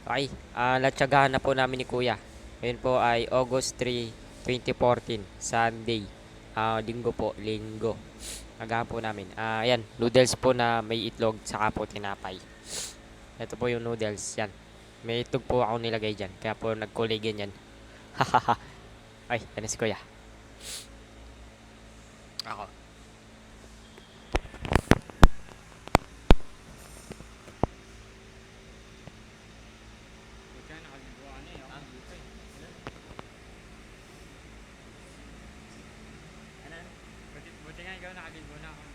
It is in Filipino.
Okay, natsagahan na po namin ni Kuya. Ngayon po ay August 3, 2014, Sunday. Linggo po, linggo. Agahan po namin. Ayan, noodles po na may itlog, saka po tinapay. Ito po yung noodles, yan. May itlog po ako nilagay dyan, kaya po nagkulay ganyan. Hahaha. Ay, yan na si Kuya. Ako. Buti nga nakaligo ka na eh. Ako dito eh. Ano? Buti nga ikaw nakaligo na ako.